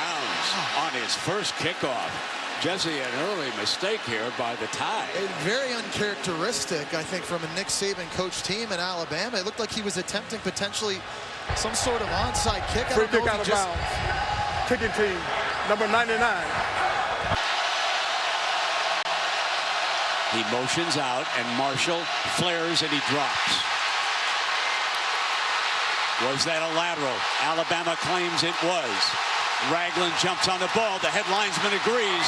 bounds on his first kickoff. Jesse, an early mistake here by the Tide. Very uncharacteristic, I think, from a Nick Saban coach team in Alabama. It looked like he was attempting potentially some sort of onside kick. Free kick out of bounds. Kicking team, number 99. He motions out, and Marshall flares, and he drops. Was that a lateral? Alabama claims it was. Ragland jumps on the ball. The head linesman agrees.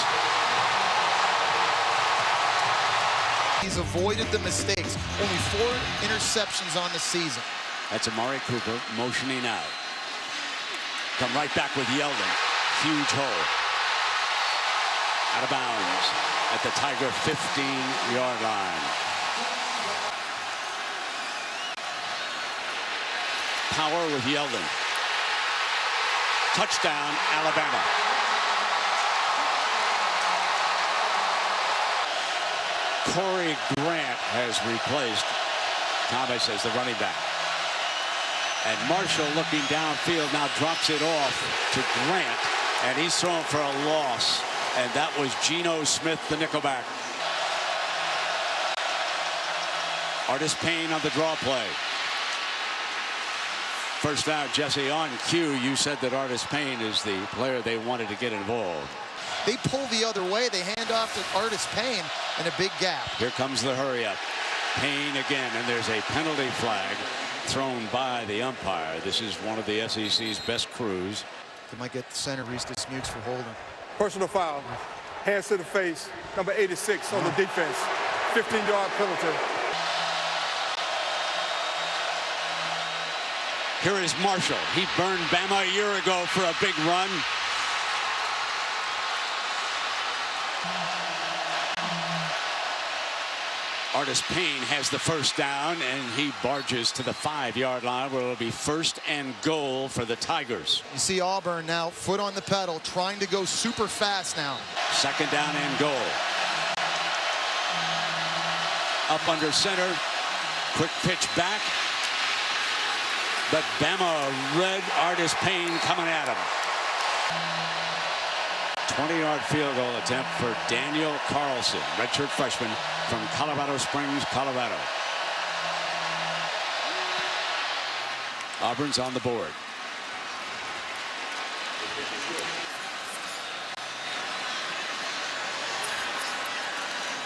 He's avoided the mistakes. Only 4 interceptions on the season. That's Amari Cooper motioning out. Come right back with Yeldon. Huge hole. Out of bounds at the Tiger 15-yard line. Power with Yeldon. Touchdown, Alabama. Corey Grant has replaced Thomas as the running back. And Marshall, looking downfield, now drops it off to Grant, and he's thrown for a loss. And that was Geno Smith, the nickelback. Artis Payne on the draw play. First down, Jesse, on cue. You said that Artis Payne is the player they wanted to get involved. They pull the other way. They hand off to Artis Payne in a big gap. Here comes the hurry up. Payne again, and there's a penalty flag thrown by the umpire. This is one of the SEC's best crews. They might get the center, Reese Smukes, for holding. Personal foul. Hands to the face. Number 86 on the defense. 15-yard penalty. Here is Marshall. He burned Bama a year ago for a big run. Artis Payne has the first down, and he barges to the 5-yard line where it'll be 1st and goal for the Tigers. You see Auburn now, foot on the pedal, trying to go super fast now. 2nd down and goal. Up under center. Quick pitch back. But Bama read Artis Payne coming at him. 20-yard field goal attempt for Daniel Carlson, redshirt freshman from Colorado Springs, Colorado. Auburn's on the board.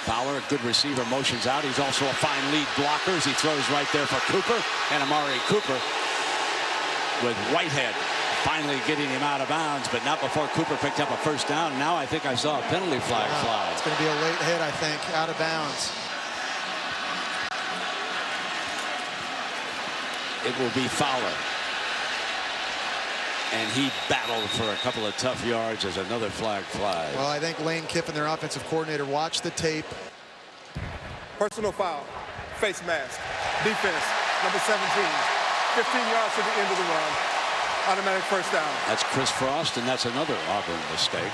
Fowler, a good receiver, motions out. He's also a fine lead blocker as he throws right there for Cooper. And Amari Cooper with Whitehead finally getting him out of bounds, but not before Cooper picked up a first down. Now I think I saw a penalty flag fly. It's going to be a late hit, I think, out of bounds. It will be Fowler. And he battled for a couple of tough yards as another flag flies. Well, I think Lane Kiffin, their offensive coordinator, watched the tape. Personal foul. Face mask. Defense. Number 17. 15 yards to the end of the run. Automatic first down. That's Chris Frost, and that's another Auburn mistake.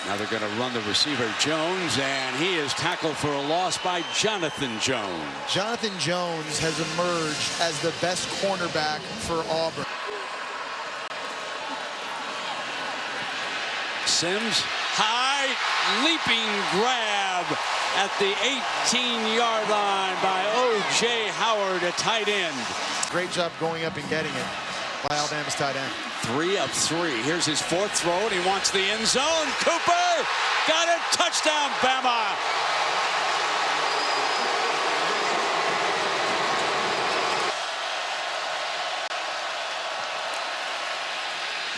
Now they're going to run the receiver, Jones, and he is tackled for a loss by Jonathan Jones. Jonathan Jones has emerged as the best cornerback for Auburn. Sims, high leaping grab at the 18-yard line by O.J. Howard, a tight end. Great job going up and getting it by Alabama's tight end. 3 of 3. Here's his 4th throw, and he wants the end zone. Cooper got it. Touchdown, Bama.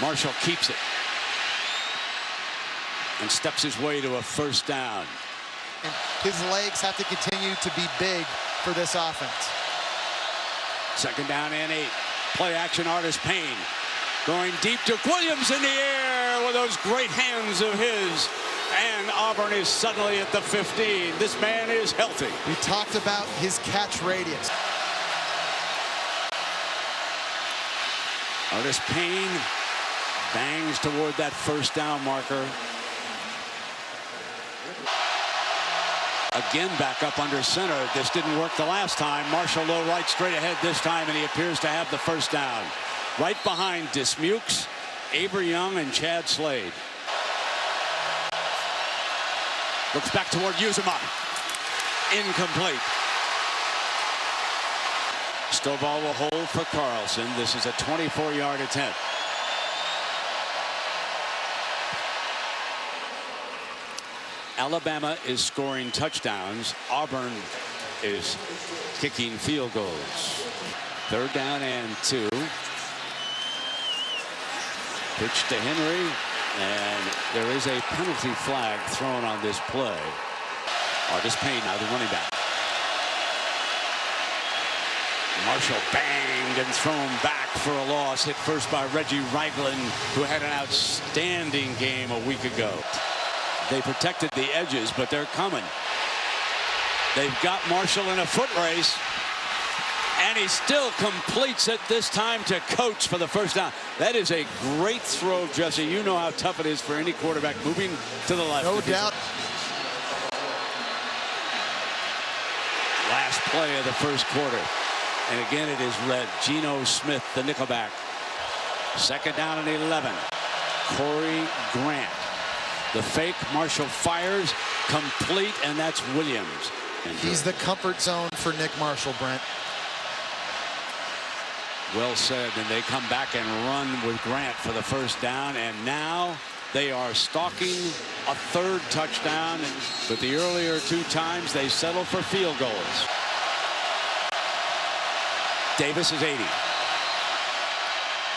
Marshall keeps it and steps his way to a first down. And his legs have to continue to be big for this offense. 2nd down and 8. Play action, Artis Payne. Going deep to Williams in the air with those great hands of his. And Auburn is suddenly at the 15. This man is healthy. We talked about his catch radius. Artis Payne bangs toward that first down marker. Again back up under center. This didn't work the last time. Marshall low right straight ahead this time, and he appears to have the first down. right behind Dismukes, Aber Young, and Chad Slade. Looks back toward Uzuma. Incomplete. Stovall will hold for Carlson. This is a 24-yard attempt. Alabama is scoring touchdowns. Auburn is kicking field goals. 3rd down and 2. Pitch to Henry, and there is a penalty flag thrown on this play. Artis Payne now the running back. Marshall banged and thrown back for a loss. Hit first by Reggie Ragland, who had an outstanding game a week ago. They protected the edges, but they're coming. They've got Marshall in a foot race, and he still completes it, this time to Coates for the first down. That is a great throw, Jesse. You know how tough it is for any quarterback moving to the left. No doubt. Last play of the first quarter. And again, it is led Geno Smith, the nickelback. 2nd down and 11. Corey Grant. The fake, Marshall fires, complete, and that's Williams. He's the comfort zone for Nick Marshall, Brent. Well said, and they come back and run with Grant for the first down, and now they are stalking a 3rd touchdown, but the earlier 2 times they settle for field goals. Davis is 80.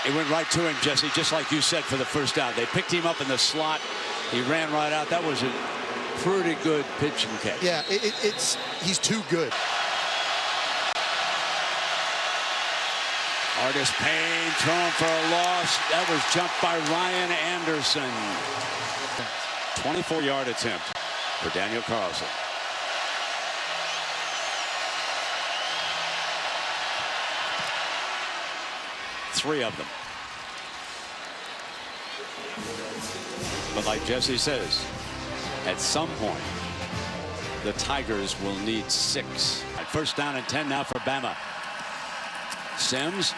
It went right to him, Jesse, just like you said, for the first down. They picked him up in the slot. He ran right out. That was a pretty good pitch and catch. Yeah, he's too good. Artis Payne thrown for a loss. That was jumped by Ryan Anderson. 24-yard attempt for Daniel Carlson. Three of them. But like Jesse says, at some point, the Tigers will need 6. 1st down and 10 now for Bama. Sims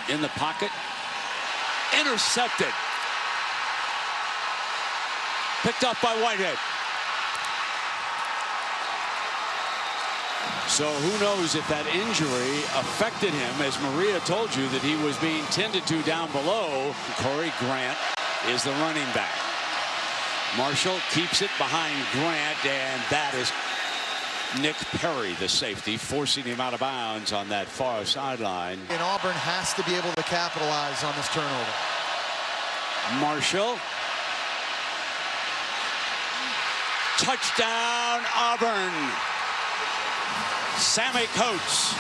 in the pocket. Intercepted. Picked up by Whitehead. So who knows if that injury affected him, as Maria told you that he was being tended to down below. Corey Grant is the running back. Marshall keeps it behind Grant, and that is Nick Perry, the safety, forcing him out of bounds on that far sideline. And Auburn has to be able to capitalize on this turnover. Marshall. Touchdown, Auburn. Sammy Coates.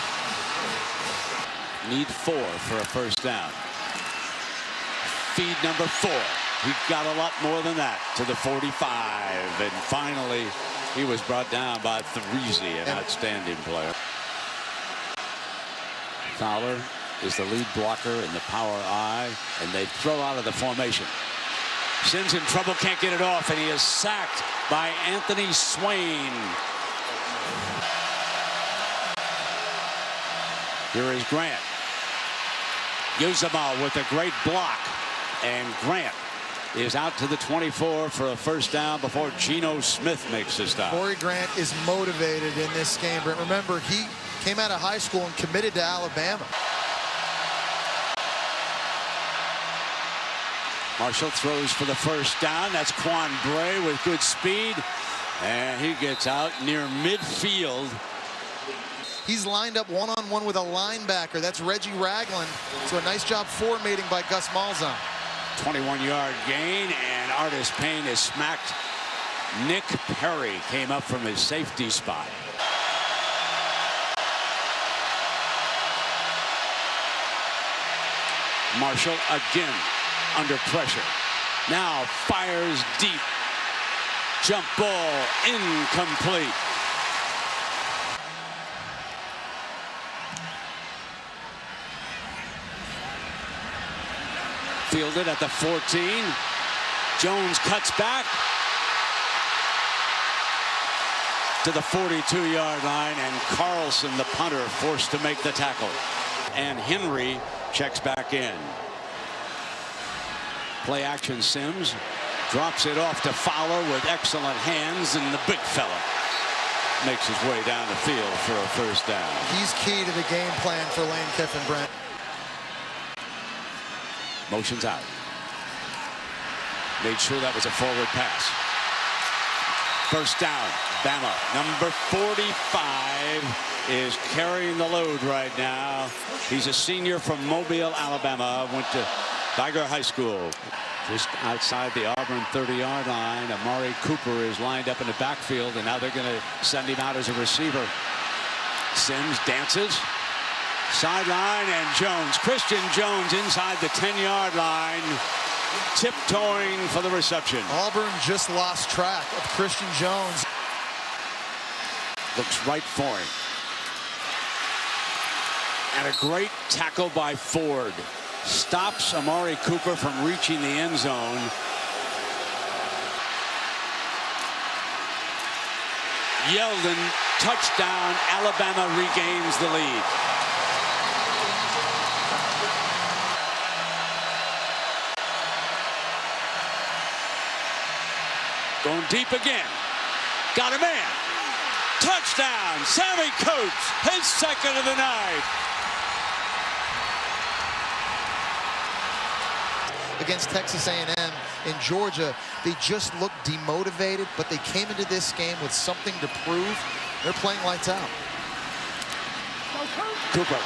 Need 4 for a first down. Feed number 4. He got a lot more than that to the 45. And finally, he was brought down by Threezy, an outstanding player. Fowler is the lead blocker in the power I, and they throw out of the formation. Sims in trouble, can't get it off, and he is sacked by Anthony Swain. Here is Grant. Uzama with a great block, and Grant is out to the 24 for a first down before Geno Smith makes the stop. Corey Grant is motivated in this game, but remember, he came out of high school and committed to Alabama. Marshall throws for the first down. That's Quan Bray with good speed, and he gets out near midfield. He's lined up one-on-one with a linebacker. That's Reggie Ragland. So a nice job formating by Gus Malzahn. 21-yard gain, and Artis Payne is smacked. Nick Perry came up from his safety spot. Marshall again under pressure. Now fires deep. Jump ball incomplete. Fielded at the 14. Jones cuts back to the 42-yard line, and Carlson, the punter, forced to make the tackle. And Henry checks back in. Play action. Sims drops it off to Fowler with excellent hands, and the big fella makes his way down the field for a first down. He's key to the game plan for Lane Kiffin, Brent. Motions out. Made sure that was a forward pass. First down, Bama. Number 45 is carrying the load right now. He's a senior from Mobile, Alabama. Went to Tiger High School. Just outside the Auburn 30-yard line, Amari Cooper is lined up in the backfield, and now they're going to send him out as a receiver. Sims dances. Sideline, and Jones. Christian Jones inside the 10-yard line, tiptoeing for the reception. Auburn just lost track of Christian Jones. Looks right for him. And a great tackle by Ford. Stops Amari Cooper from reaching the end zone. Yeldon, touchdown. Alabama regains the lead. Going deep again. Got a man. Touchdown. Sammy Coates, his second of the night. Against Texas A&M in Georgia, they just looked demotivated, but they came into this game with something to prove. They're playing lights out. Cooper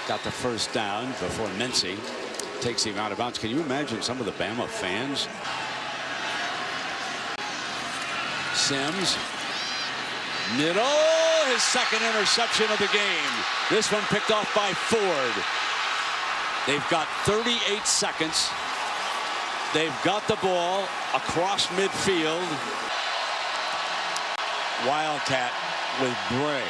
got the first down before Mincy takes him out of bounds. Can you imagine some of the Bama fans? Sims, middle, his second interception of the game. This one picked off by Ford. They've got 38 seconds. They've got the ball across midfield. Wildcat with Bray.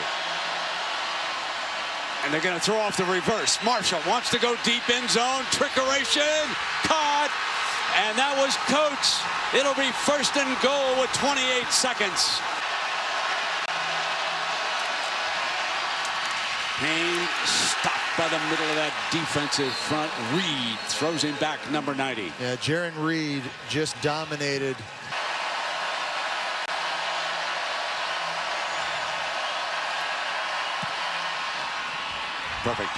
And they're going to throw off the reverse. Marshall wants to go deep end zone. Trickeration. Caught. And that was Coates. It'll be first and goal with 28 seconds. Payne stopped by the middle of that defensive front. Reed throws him back, number 90. Yeah, Jaron Reed just dominated. Perfect.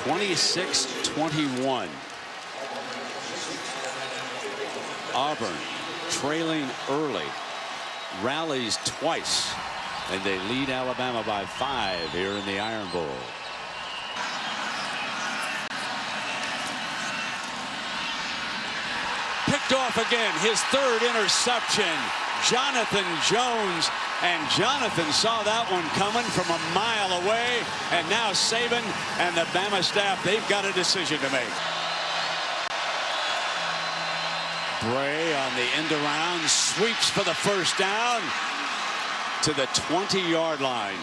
26-21. Auburn trailing early, rallies twice, and they lead Alabama by 5 here in the Iron Bowl. Picked off again, his third interception. Jonathan Jones, and Jonathan saw that one coming from a mile away, and now Saban and the Bama staff, they've got a decision to make. Bray on the end around, sweeps for the first down to the 20-yard line.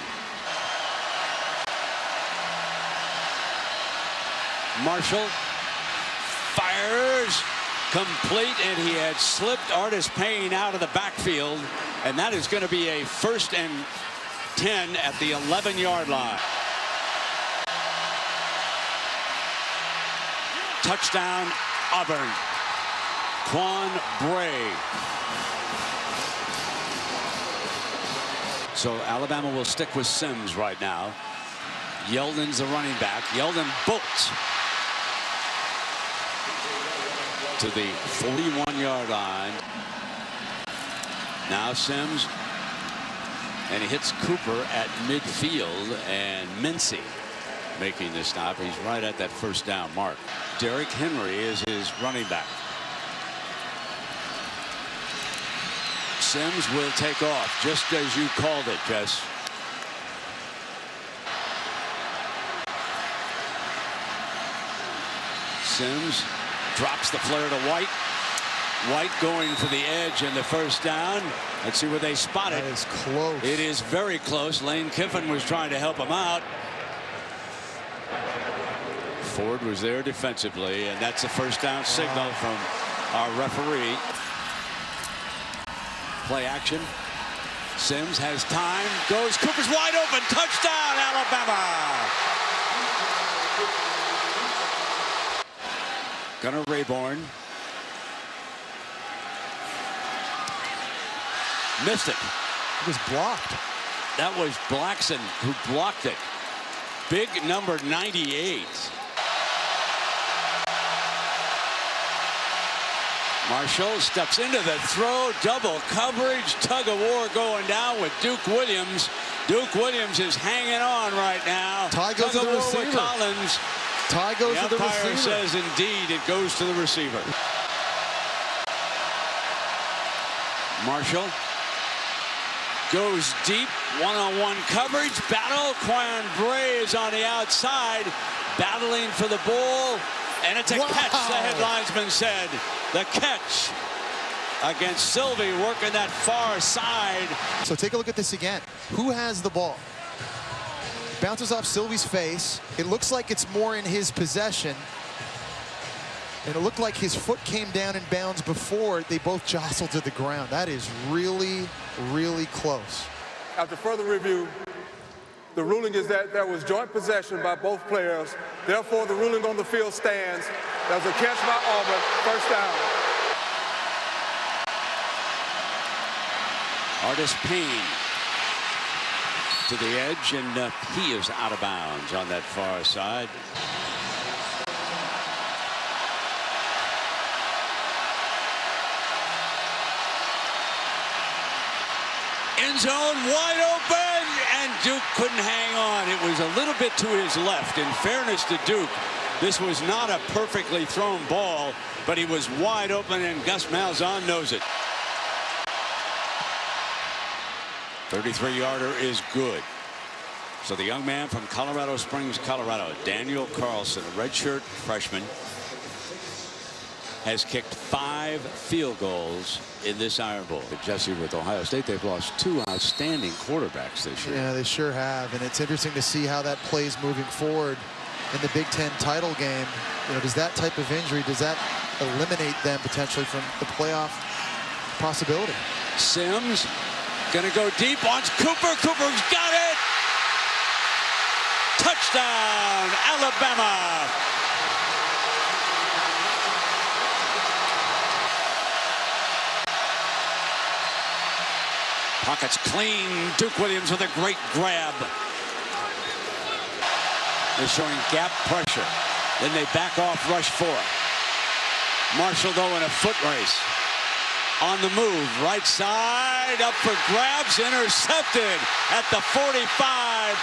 Marshall fires, complete, and he had slipped Artis Payne out of the backfield, and that is going to be a 1st and 10 at the 11-yard line. Touchdown, Auburn. Quan Bray. So Alabama will stick with Sims right now. Yeldon's the running back. Yeldon bolts to the 41-yard line. Now Sims, and he hits Cooper at midfield, and Mincy making the stop. He's right at that first down mark. Derrick Henry is his running back. Sims will take off, just as you called it, Jess. Sims drops the flare to White. White going for the edge and the first down. Let's see where they spot it. That is close. It is very close. Lane Kiffin was trying to help him out. Ford was there defensively, and that's a first down signal from our referee. Play action. Sims has time, goes, Cooper's wide open, touchdown Alabama. Gunnar Rayborn. Missed it. It was blocked. That was Blackson who blocked it. Big number 98. Marshall steps into the throw. Double coverage. Tug of war going down with Duke Williams. Duke Williams is hanging on right now. Ty goes to the receiver. Collins. Ty goes to the umpire receiver. says indeed it goes to the receiver. Marshall goes deep. One-on-one coverage. Battle. Quan Bray is on the outside. Battling for the ball. And it's a catch, the headlinesman said. The catch against Sylvie, working that far side. So take a look at this again. Who has the ball? Bounces off Sylvie's face. It looks like it's more in his possession. And it looked like his foot came down in bounds before they both jostled to the ground. That is really, really close. After further review, the ruling is that there was joint possession by both players. Therefore, the ruling on the field stands. That was a catch by Auburn, first down. Artis Payne to the edge, and he is out of bounds on that far side. End zone wide open, and Duke couldn't hang on. It was a little bit to his left. In fairness to Duke, this was not a perfectly thrown ball, but he was wide open, and Gus Malzahn knows it. 33-yarder is good. So the young man from Colorado Springs, Colorado, Daniel Carlson, a redshirt freshman, has kicked 5 field goals in this Iron Bowl. But Jesse, with Ohio State, they've lost 2 outstanding quarterbacks this year. Yeah, they sure have. And it's interesting to see how that plays moving forward in the Big Ten title game. You know, does that type of injury, does that eliminate them potentially from the playoff possibility? Sims gonna go deep, wants Cooper. Cooper's got it! Touchdown, Alabama! Pockets clean. Duke Williams with a great grab. They're showing gap pressure. Then they back off, rush 4. Marshall, though, in a foot race. On the move, right side, up for grabs, intercepted at the 45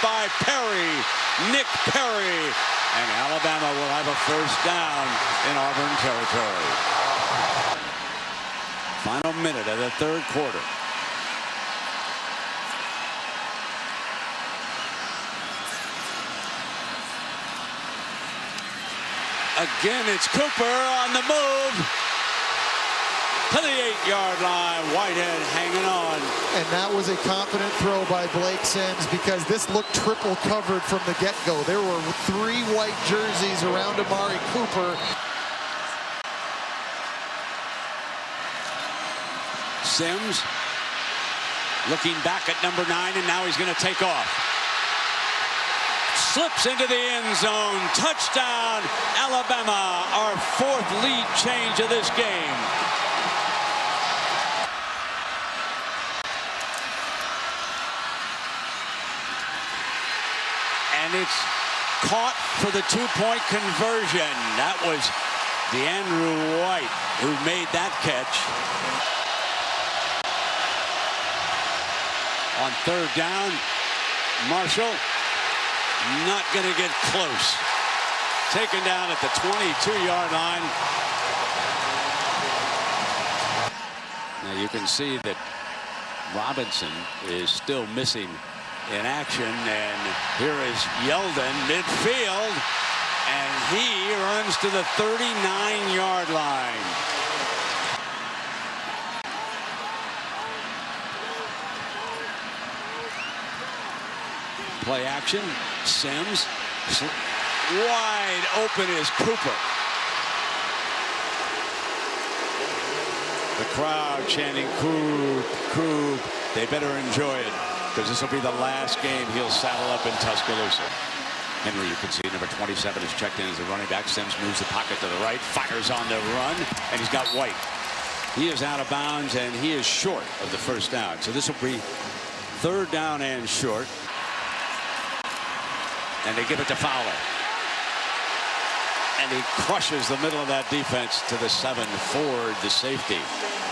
by Perry, Nick Perry. And Alabama will have a first down in Auburn territory. Final minute of the third quarter. Again, it's Cooper on the move to the 8-yard line. Whitehead hanging on. And that was a confident throw by Blake Sims, because this looked triple covered from the get-go. There were 3 white jerseys around Amari Cooper. Sims looking back at number 9, and now he's going to take off. Slips into the end zone. Touchdown, Alabama. Our 4th lead change of this game. And it's caught for the 2-point conversion. That was DeAndrew White who made that catch. On 3rd down, Marshall not going to get close. Taken down at the 22-yard line. Now you can see that Robinson is still missing in action, and here is Yeldon midfield, and he runs to the 39-yard line. Play action. Sims. Wide open is Cooper. The crowd chanting, "Coop, Coop." They better enjoy it, because this will be the last game he'll saddle up in Tuscaloosa. Henry, you can see, number 27 is checked in as a running back. Sims moves the pocket to the right, fires on the run, and he's got White. He is out of bounds, and he is short of the first down. So this will be 3rd down and short. And they give it to Fowler. And he crushes the middle of that defense to the 7. Ford, the safety,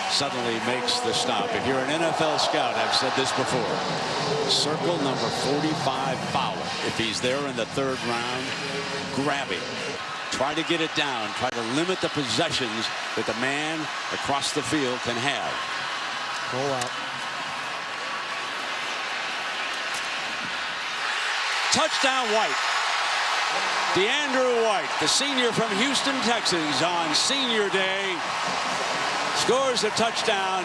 suddenly makes the stop. If you're an NFL scout, I've said this before, circle number 45 Fowler. If he's there in the 3rd round, grab him. Try to get it down. Try to limit the possessions that the man across the field can have. Roll out. Touchdown, White. DeAndrew White, the senior from Houston, Texas, on Senior Day, scores a touchdown,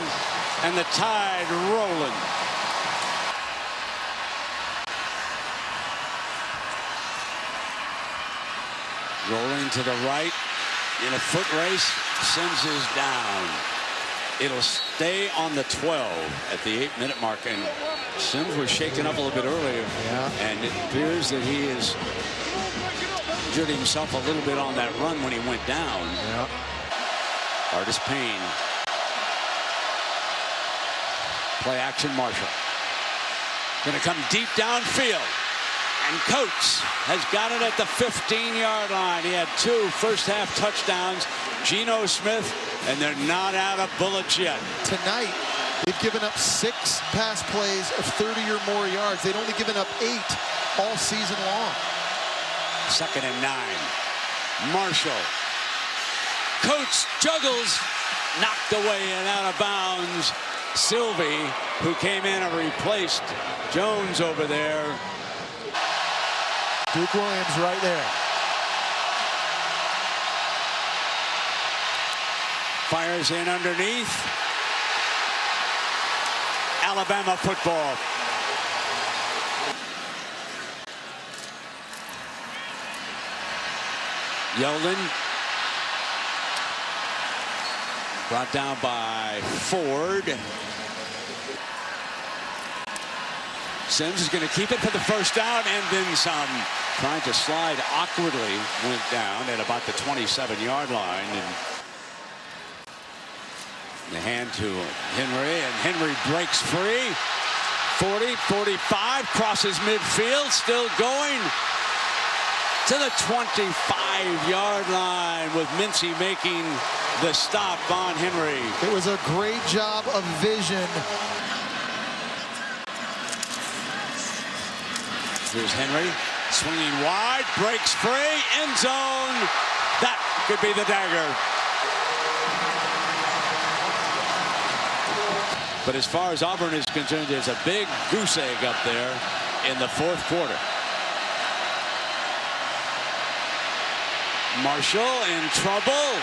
and the Tide rolling. Rolling to the right in a foot race. Sims is down. It'll stay on the 12 at the 8-minute mark, and Sims was shaken up a little bit earlier. Yeah. And it appears that he is injured himself a little bit on that run when he went down. Yeah. Artist Payne. Play action Marshall. Going to come deep downfield. And Coates has got it at the 15-yard line. He had 2 first-half touchdowns. Geno Smith, and they're not out of bullets yet. Tonight, they've given up 6 pass plays of 30 or more yards. They'd only given up 8 all season long. 2nd and 9. Marshall. Coates juggles, knocked away and out of bounds. Sylvie, who came in and replaced Jones over there. Duke Williams right there. Fires in underneath. Alabama football. Yeldon. Brought down by Ford. Sims is going to keep it for the first down and then some. Trying to slide awkwardly, went down at about the 27-yard line. And the hand to Henry, and Henry breaks free. 40, 45, crosses midfield, still going to the 25-yard line with Mincy making the stop on Henry. It was a great job of vision. Here's Henry, swinging wide, breaks free, end zone. That could be the dagger. But as far as Auburn is concerned, there's a big goose egg up there in the 4th quarter. Marshall in trouble.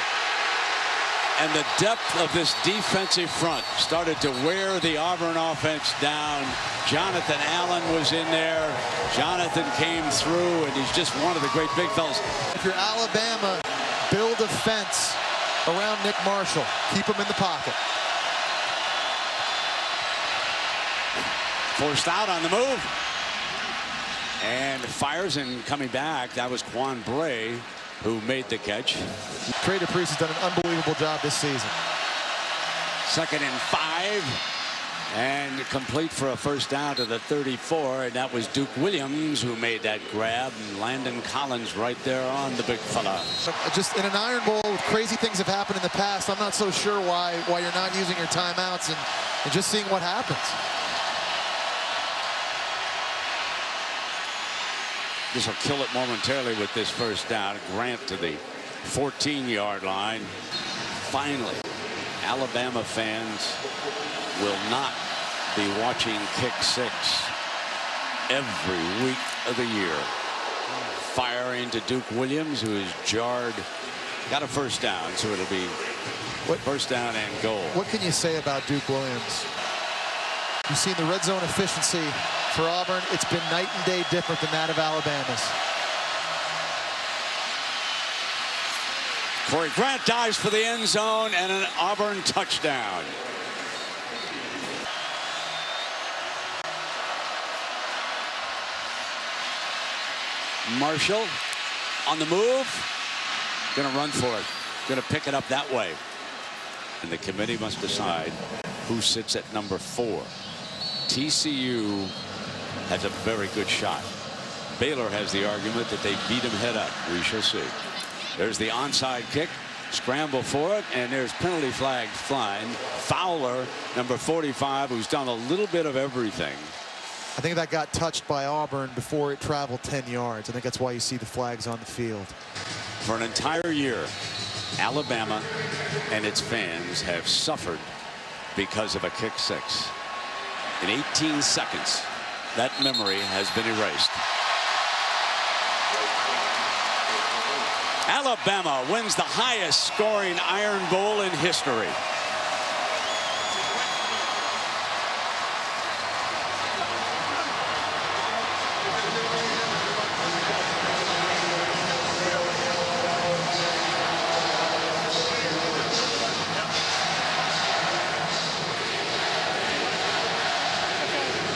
And the depth of this defensive front started to wear the Auburn offense down. Jonathan Allen was in there. Jonathan came through, and he's just one of the great big fellas. If you're Alabama, build a fence around Nick Marshall. Keep him in the pocket. Forced out on the move. And fires, and coming back, that was Quan Bray who made the catch. Trey DePriest has done an unbelievable job this season. 2nd and 5. And complete for a first down to the 34. And that was Duke Williams who made that grab. And Landon Collins right there on the big fella. Just in an Iron Bowl, crazy things have happened in the past. I'm not so sure why you're not using your timeouts and just seeing what happens. This will kill it momentarily with this first down. Grant to the 14-yard line. Finally, Alabama fans will not be watching Kick 6 every week of the year. Firing to Duke Williams, who is jarred. Got a first down, so it'll be first down and goal. What can you say about Duke Williams? You've seen the red zone efficiency for Auburn. It's been night and day different than that of Alabama's. Corey Grant dives for the end zone and an Auburn touchdown. Marshall on the move. Going to run for it. Going to pick it up that way. And the committee must decide who sits at number 4. TCU has a very good shot. Baylor has the argument that they beat him head up. We shall see. There's the onside kick. Scramble for it, and there's penalty flags flying. Fowler, number 45, who's done a little bit of everything. I think that got touched by Auburn before it traveled 10 yards. I think that's why you see the flags on the field. For an entire year, Alabama and its fans have suffered because of a kick six. In 18 seconds, that memory has been erased. Alabama wins the highest scoring Iron Bowl in history.